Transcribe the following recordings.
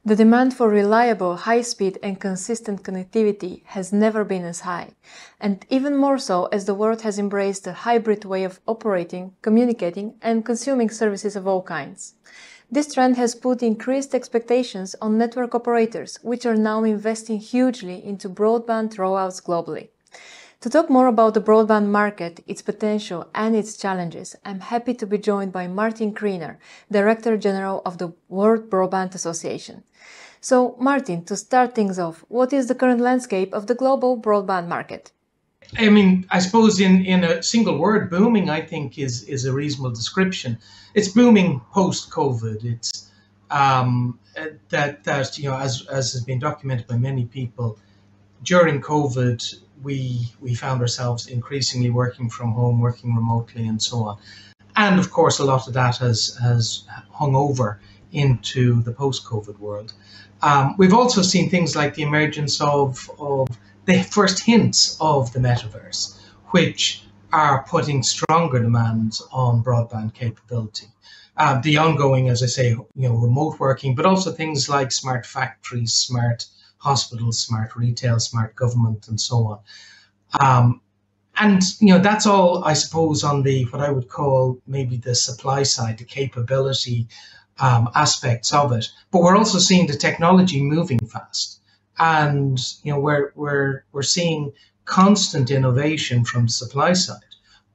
The demand for reliable, high-speed and consistent connectivity has never been as high, and even more so as the world has embraced a hybrid way of operating, communicating and consuming services of all kinds. This trend has put increased expectations on network operators, which are now investing hugely into broadband rollouts globally. To talk more about the broadband market, its potential and its challenges, I'm happy to be joined by Martin Kriener, Director General of the World Broadband Association. So, Martin, to start things off, what is the current landscape of the global broadband market? I mean, I suppose in a single word, booming, I think is a reasonable description. It's booming post COVID. It's that as has been documented by many people, during COVID, we found ourselves increasingly working from home, working remotely, and so on. And of course, a lot of that has hung over into the post-COVID world. We've also seen things like the emergence of the first hints of the metaverse, which are putting stronger demands on broadband capability. The ongoing, as I say, remote working, but also things like smart factories, smart hospitals, smart retail, smart government, and so on. And that's all, I suppose, on the what I would call maybe the supply side, the capability aspects of it. But we're also seeing the technology moving fast, and we're seeing constant innovation from the supply side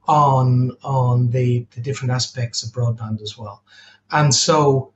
on the different aspects of broadband as well. And so,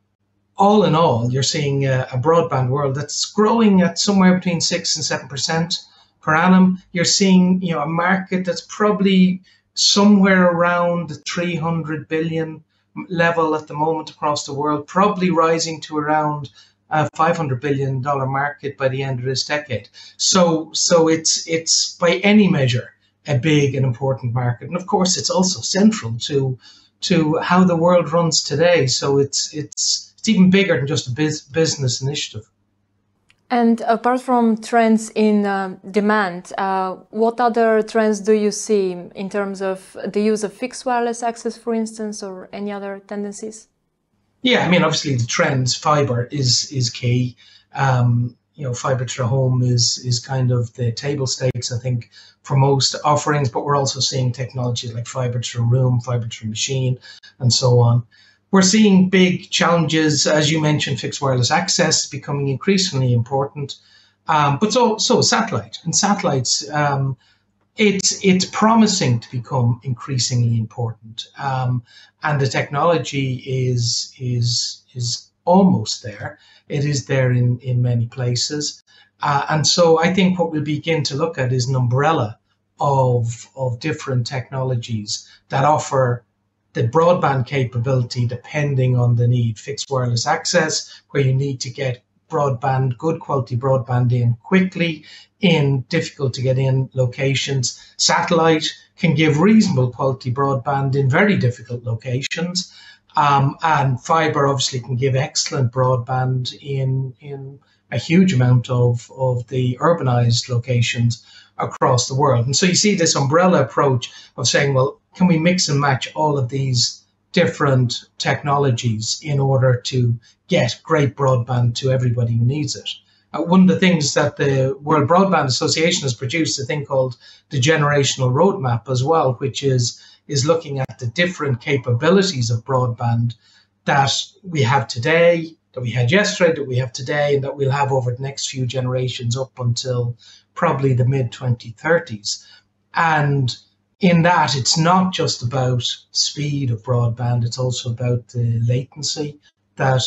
all in all, you're seeing a broadband world that's growing at somewhere between 6 and 7% per annum. You're seeing a market that's probably somewhere around the 300 billion level at the moment across the world, probably rising to around a $500 billion market by the end of this decade. So it's by any measure a big and important market, and of course it's also central to how the world runs today. So it's even bigger than just a business initiative. And apart from trends in demand, what other trends do you see in terms of the use of fixed wireless access, for instance, or any other tendencies? Yeah, I mean, obviously the trends, fiber is key. Fiber to the home is kind of the table stakes, I think, for most offerings, but we're also seeing technologies like fiber to the room, fiber to the machine, and so on. We're seeing big challenges, as you mentioned, fixed wireless access becoming increasingly important, but so satellite. And satellites, it's promising to become increasingly important, and the technology is almost there. It is there in many places, and so I think what we'll begin to look at is an umbrella of different technologies that offer the broadband capability depending on the need. Fixed wireless access, where you need to get broadband, good quality broadband in quickly in difficult to get in locations. Satellite can give reasonable quality broadband in very difficult locations. And fiber obviously can give excellent broadband in a huge amount of the urbanized locations across the world. And so you see this umbrella approach of saying, well, can we mix and match all of these different technologies in order to get great broadband to everybody who needs it? One of the things that the World Broadband Association has produced, a thing called the Generational Roadmap as well, which is looking at the different capabilities of broadband that we have today, that we had yesterday, that we have today, and that we'll have over the next few generations up until probably the mid-2030s. And in that, it's not just about speed of broadband, it's also about the latency that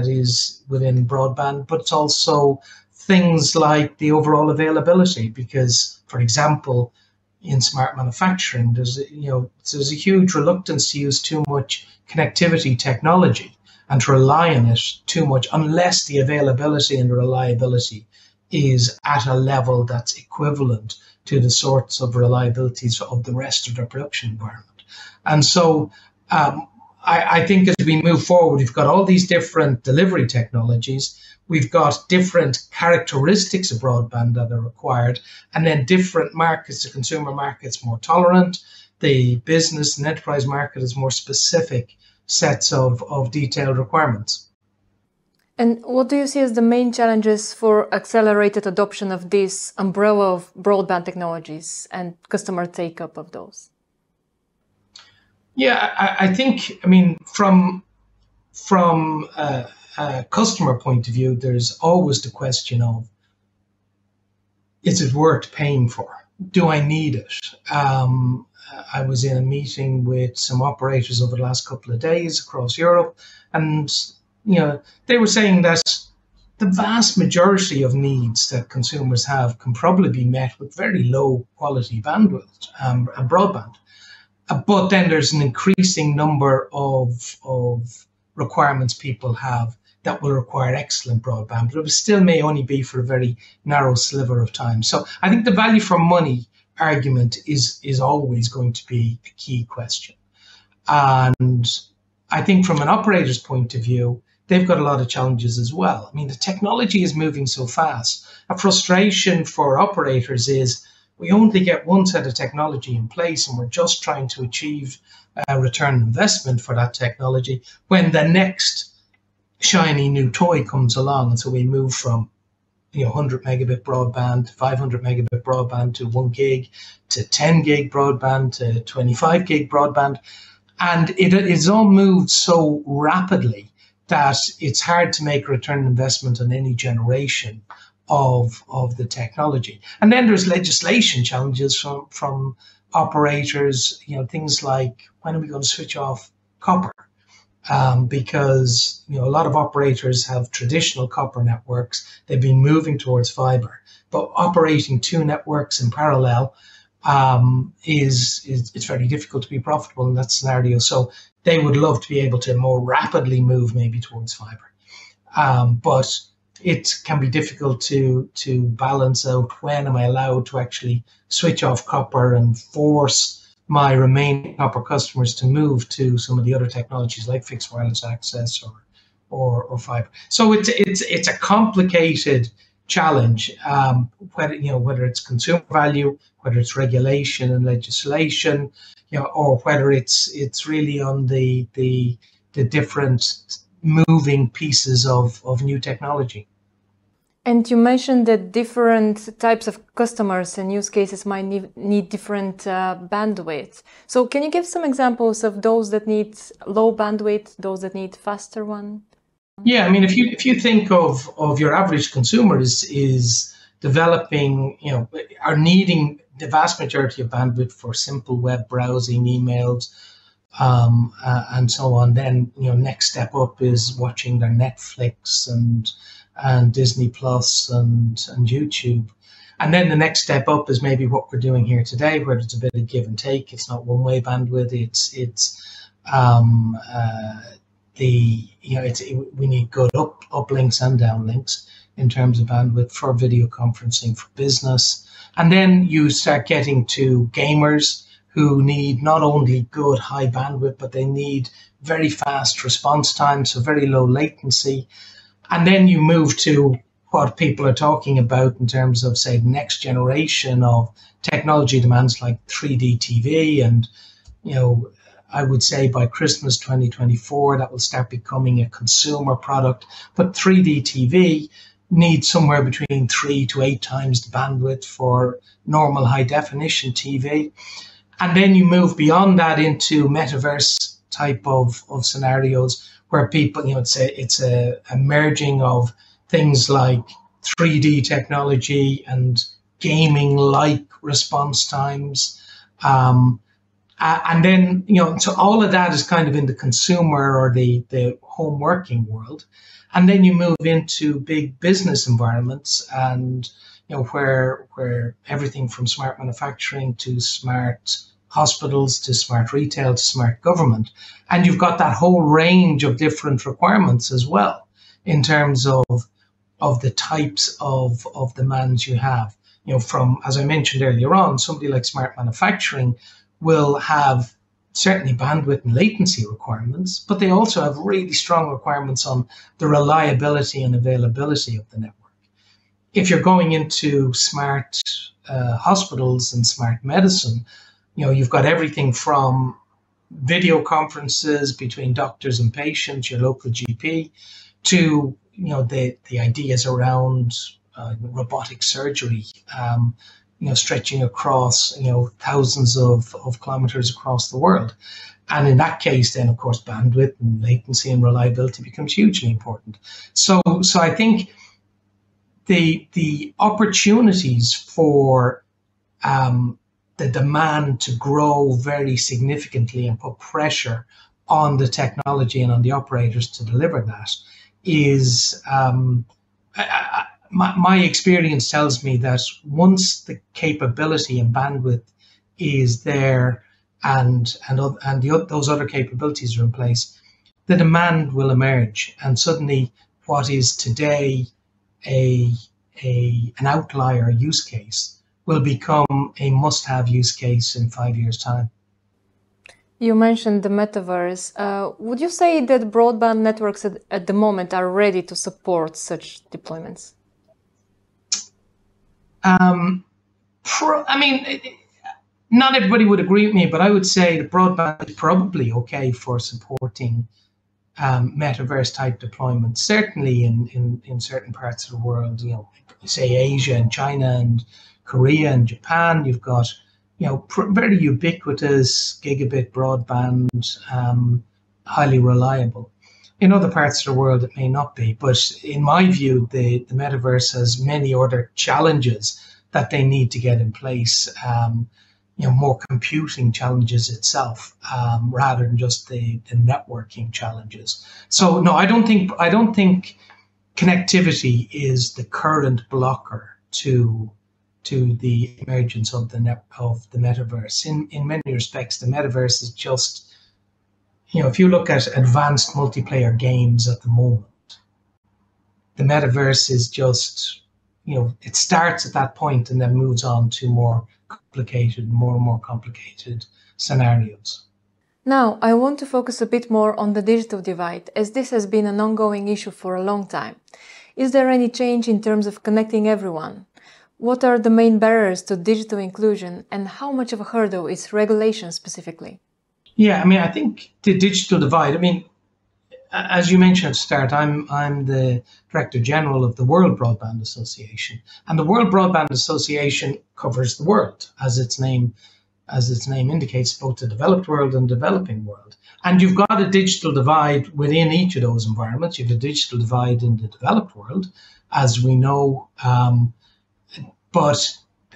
is within broadband, but it's also things like the overall availability. Because, for example, in smart manufacturing, there's a huge reluctance to use too much connectivity technology and to rely on it too much unless the availability and the reliability is at a level that's equivalent to the sorts of reliabilities of the rest of the production environment. And so I think as we move forward, we've got all these different delivery technologies. We've got different characteristics of broadband that are required, and then different markets. The consumer market's more tolerant. The business and enterprise market is more specific sets of detailed requirements. And what do you see as the main challenges for accelerated adoption of this umbrella of broadband technologies and customer take-up of those? Yeah, I think, I mean, from a customer point of view, there's always the question of, is it worth paying for? Do I need it? I was in a meeting with some operators over the last couple of days across Europe, and they were saying that the vast majority of needs that consumers have can probably be met with very low quality bandwidth and broadband. But then there's an increasing number of requirements people have that will require excellent broadband, but it still may only be for a very narrow sliver of time. So I think the value for money argument is always going to be a key question. And I think from an operator's point of view, they've got a lot of challenges as well. I mean, the technology is moving so fast. A frustration for operators is we only get one set of technology in place and we're just trying to achieve a return on investment for that technology when the next shiny new toy comes along. And so we move from 100 megabit broadband, 500 megabit broadband to 1 gig, to 10 gig broadband, to 25 gig broadband. And it's all moved so rapidly that it's hard to make a return on investment on any generation of the technology. And then there's legislation challenges from operators, things like, when are we going to switch off copper? Because a lot of operators have traditional copper networks. They've been moving towards fiber, but operating two networks in parallel it's very difficult to be profitable in that scenario. So they would love to be able to more rapidly move maybe towards fiber, but it can be difficult to balance out when am I allowed to actually switch off copper and force my remaining copper customers to move to some of the other technologies like fixed wireless access or fiber. So it's a complicated challenge, whether it's consumer value, whether it's regulation and legislation, or whether it's really on the different moving pieces of new technology. And you mentioned that different types of customers and use cases might need different bandwidth. So can you give some examples of those that need low bandwidth, those that need faster one? Yeah, I mean, if you think of your average consumer is developing, are needing the vast majority of bandwidth for simple web browsing, emails, and so on, then next step up is watching their Netflix and Disney Plus and YouTube. And then the next step up is maybe what we're doing here today, where it's a bit of give and take. It's not one-way bandwidth. We need good uplinks and downlinks in terms of bandwidth for video conferencing, for business. And then you start getting to gamers who need not only good high bandwidth, but they need very fast response time, so very low latency. And then you move to what people are talking about in terms of, say, the next generation of technology demands like 3D TV. And, I would say by Christmas 2024, that will start becoming a consumer product. But 3D TV needs somewhere between 3 to 8 times the bandwidth for normal high definition TV. And then you move beyond that into metaverse type of scenarios where people, it's a merging of things like 3D technology and gaming-like response times. And then, so all of that is kind of in the consumer or the home working world. And then you move into big business environments and, where everything from smart manufacturing to smart hospitals to smart retail to smart government. And you've got that whole range of different requirements as well in terms of the types of demands you have. From, as I mentioned earlier on, somebody like smart manufacturing will have certainly bandwidth and latency requirements, but they also have really strong requirements on the reliability and availability of the network. If you're going into smart hospitals and smart medicine, you've got everything from video conferences between doctors and patients, your local GP, to the ideas around robotic surgery, stretching across, thousands of kilometers across the world. And in that case, then, of course, bandwidth and latency and reliability becomes hugely important. So I think the opportunities for the demand to grow very significantly and put pressure on the technology and on the operators to deliver that is, my experience tells me that once the capability and bandwidth is there and those other capabilities are in place, the demand will emerge, and suddenly what is today an outlier use case will become a must-have use case in 5 years' time. You mentioned the metaverse. Would you say that broadband networks at the moment are ready to support such deployments? Not everybody would agree with me, but I would say that broadband is probably okay for supporting metaverse type deployments. Certainly in certain parts of the world, say Asia and China and Korea and Japan, you've got very ubiquitous gigabit broadband, highly reliable. In other parts of the world, it may not be. But in my view, the metaverse has many other challenges that they need to get in place. More computing challenges itself, rather than just the networking challenges. So no, I don't think connectivity is the current blocker to the emergence of the metaverse. In many respects, the metaverse is just, if you look at advanced multiplayer games at the moment, the metaverse is just, it starts at that point and then moves on to more and more complicated scenarios. Now, I want to focus a bit more on the digital divide, as this has been an ongoing issue for a long time. Is there any change in terms of connecting everyone? What are the main barriers to digital inclusion, and how much of a hurdle is regulation specifically? Yeah, I think the digital divide, as you mentioned at the start, I'm the Director General of the World Broadband Association, and the World Broadband Association covers the world, as its name indicates, both the developed world and developing world. And you've got a digital divide within each of those environments. You have a digital divide in the developed world, as we know,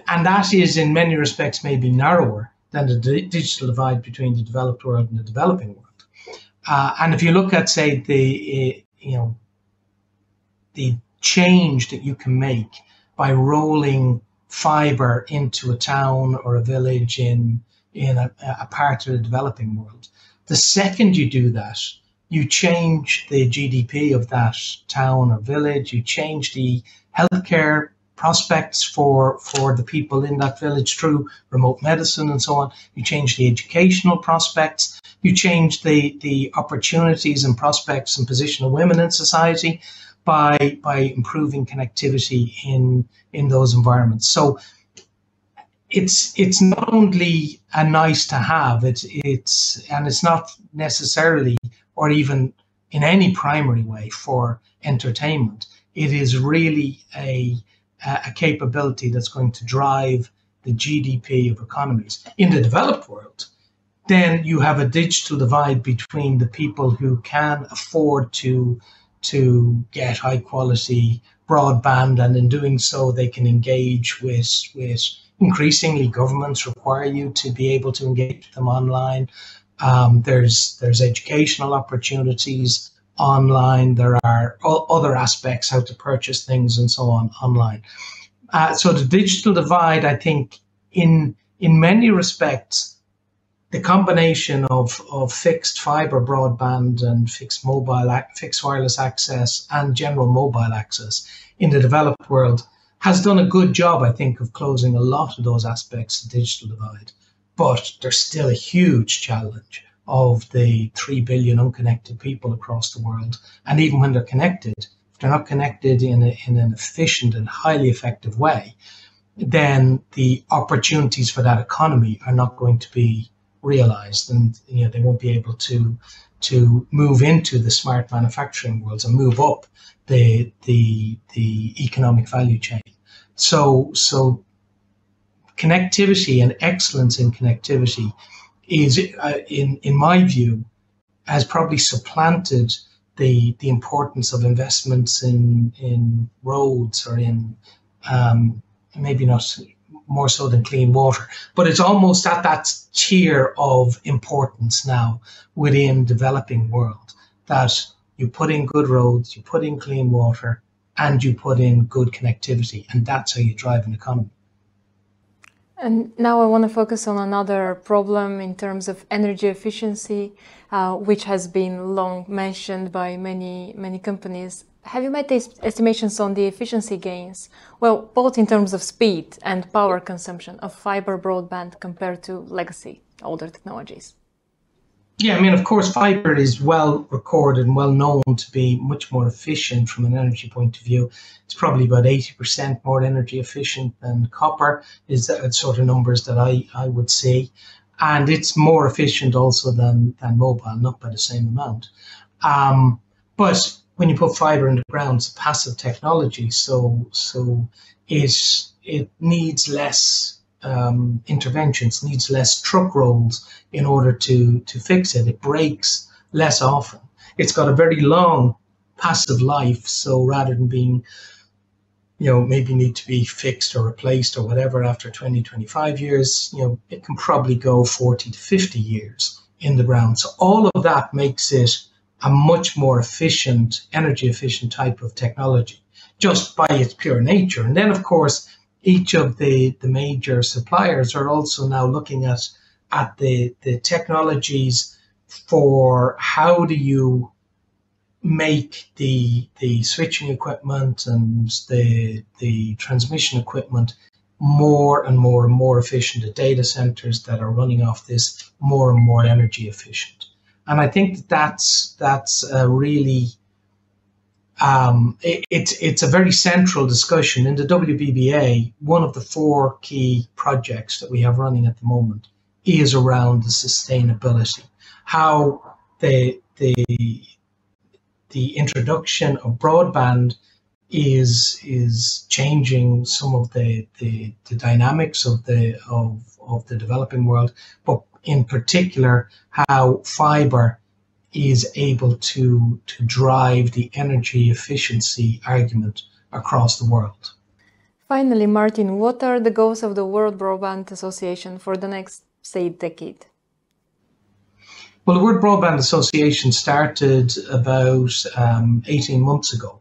and that is in many respects maybe narrower than the digital divide between the developed world and the developing world. And if you look at, say, the change that you can make by rolling fiber into a town or a village in a part of the developing world, the second you do that, you change the GDP of that town or village, you change the healthcare prospects for the people in that village through remote medicine and so on, you change the educational prospects, you change the opportunities and prospects and position of women in society by improving connectivity in those environments. So it's not only a nice to have, it's not necessarily or even in any primary way for entertainment. It is really a capability that's going to drive the GDP of economies. In the developed world, then you have a digital divide between the people who can afford to get high quality broadband, and in doing so they can engage with increasingly governments require you to be able to engage with them online. There's educational opportunities online. There are other aspects, how to purchase things and so on online. So the digital divide, I think, in many respects, the combination of fixed fiber broadband and fixed wireless access and general mobile access in the developed world has done a good job, I think, of closing a lot of those aspects of the digital divide. But there's still a huge challenge of the 3 billion unconnected people across the world. And even when they're connected, if they're not connected in an efficient and highly effective way, then the opportunities for that economy are not going to be realized, and they won't be able to move into the smart manufacturing worlds and move up the economic value chain. So connectivity and excellence in connectivity is, in my view, has probably supplanted the importance of investments in roads or in maybe not more so than clean water, but it's almost at that tier of importance now within developing world, that you put in good roads, you put in clean water, and you put in good connectivity, and that's how you drive an economy. And now I want to focus on another problem in terms of energy efficiency, which has been long mentioned by many companies. Have you made these estimations on the efficiency gains? Well, both in terms of speed and power consumption of fiber broadband compared to legacy, older technologies. Yeah, I mean, of course, fiber is well recorded and well known to be much more efficient from an energy point of view. It's probably about 80% more energy efficient than copper, is that sort of numbers that I would see. And it's more efficient also than mobile, not by the same amount. But when you put fiber in the ground, it's a passive technology, so it needs less interventions, needs less truck rolls in order to fix it. It breaks less often. It's got a very long passive life, so rather than being, maybe need to be fixed or replaced or whatever after 20, 25 years, it can probably go 40 to 50 years in the ground. So all of that makes it a much more efficient, energy efficient type of technology, just by its pure nature. And then, of course, each of the major suppliers are also now looking at the technologies for how do you make the switching equipment and the transmission equipment more and more and more efficient. The data centers that are running off this more and more energy efficient. And I think that's really it's a very central discussion in the WBBA. One of the 4 key projects that we have running at the moment is around the sustainability, how the introduction of broadband is changing some of the dynamics of the developing world, but in particular how fiber is able to drive the energy efficiency argument across the world. Finally, Martin, what are the goals of the World Broadband Association for the next, say, decade? Well, the World Broadband Association started about 18 months ago.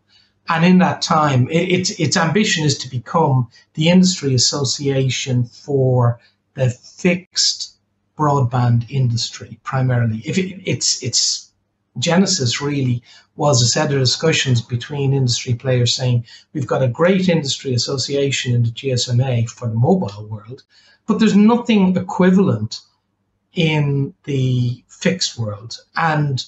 And in that time, its ambition is to become the industry association for the fixed broadband industry, primarily. Its genesis really was a set of discussions between industry players saying, we've got a great industry association in the GSMA for the mobile world, but there's nothing equivalent in the fixed world. And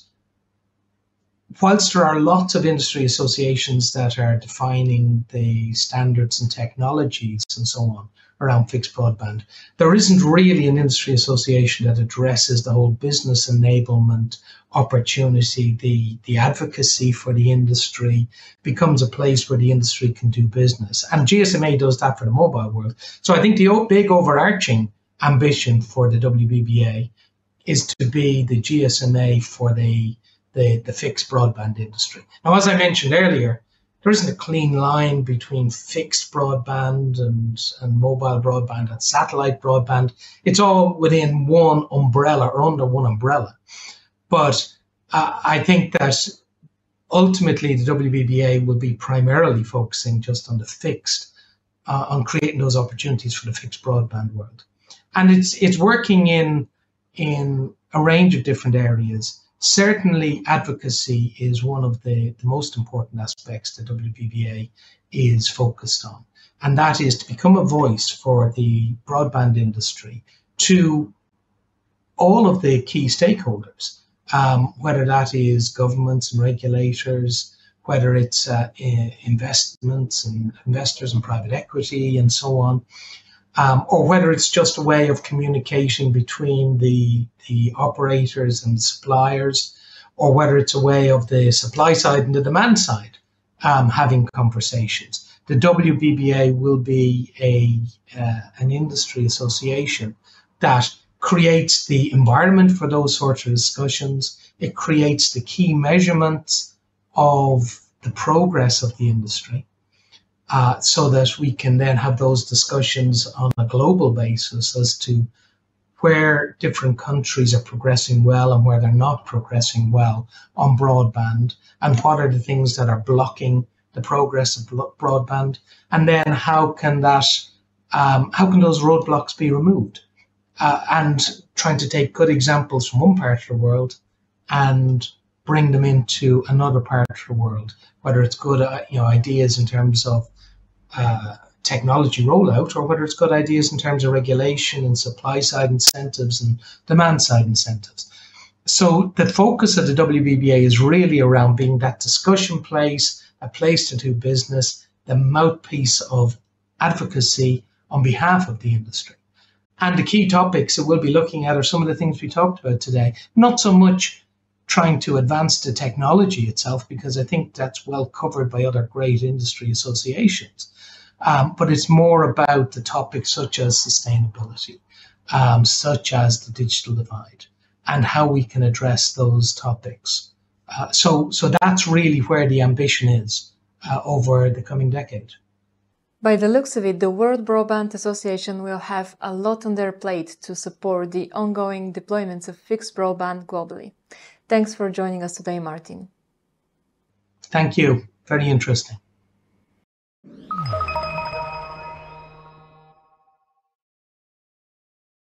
whilst there are lots of industry associations that are defining the standards and technologies and so on around fixed broadband, there isn't really an industry association that addresses the whole business enablement opportunity, the advocacy for the industry becomes a place where the industry can do business. And GSMA does that for the mobile world. So I think the big overarching ambition for the WBBA is to be the GSMA for the fixed broadband industry. Now, as I mentioned earlier, there isn't a clean line between fixed broadband and mobile broadband and satellite broadband. It's all within one umbrella or under one umbrella. But I think that ultimately the WBBA will be primarily focusing just on the fixed, on creating those opportunities for the fixed broadband world. And it's working in a range of different areas. Certainly, advocacy is one of the most important aspects the WBBA is focused on, and that is to become a voice for the broadband industry to all of the key stakeholders, whether that is governments and regulators, whether it's investments and investors and private equity and so on, or whether it's just a way of communicating between the operators and suppliers, or whether it's a way of the supply side and the demand side having conversations. The WBBA will be an industry association that creates the environment for those sorts of discussions. It creates the key measurements of the progress of the industry, so that we can then have those discussions on a global basis as to where different countries are progressing well and where they're not progressing well on broadband, and what are the things that are blocking the progress of broadband, and then how can those roadblocks be removed, and trying to take good examples from one part of the world and bring them into another part of the world, whether it's good ideas in terms of technology rollout, or whether it's good ideas in terms of regulation and supply side incentives and demand side incentives. So the focus of the WBBA is really around being that discussion place, a place to do business, the mouthpiece of advocacy on behalf of the industry. And the key topics that we'll be looking at are some of the things we talked about today. Not so much trying to advance the technology itself, because I think that's well covered by other great industry associations. But it's more about the topics such as sustainability, such as the digital divide, and how we can address those topics. So that's really where the ambition is over the coming decade. By the looks of it, the World Broadband Association will have a lot on their plate to support the ongoing deployments of fixed broadband globally. Thanks for joining us today, Martin. Thank you. Very interesting.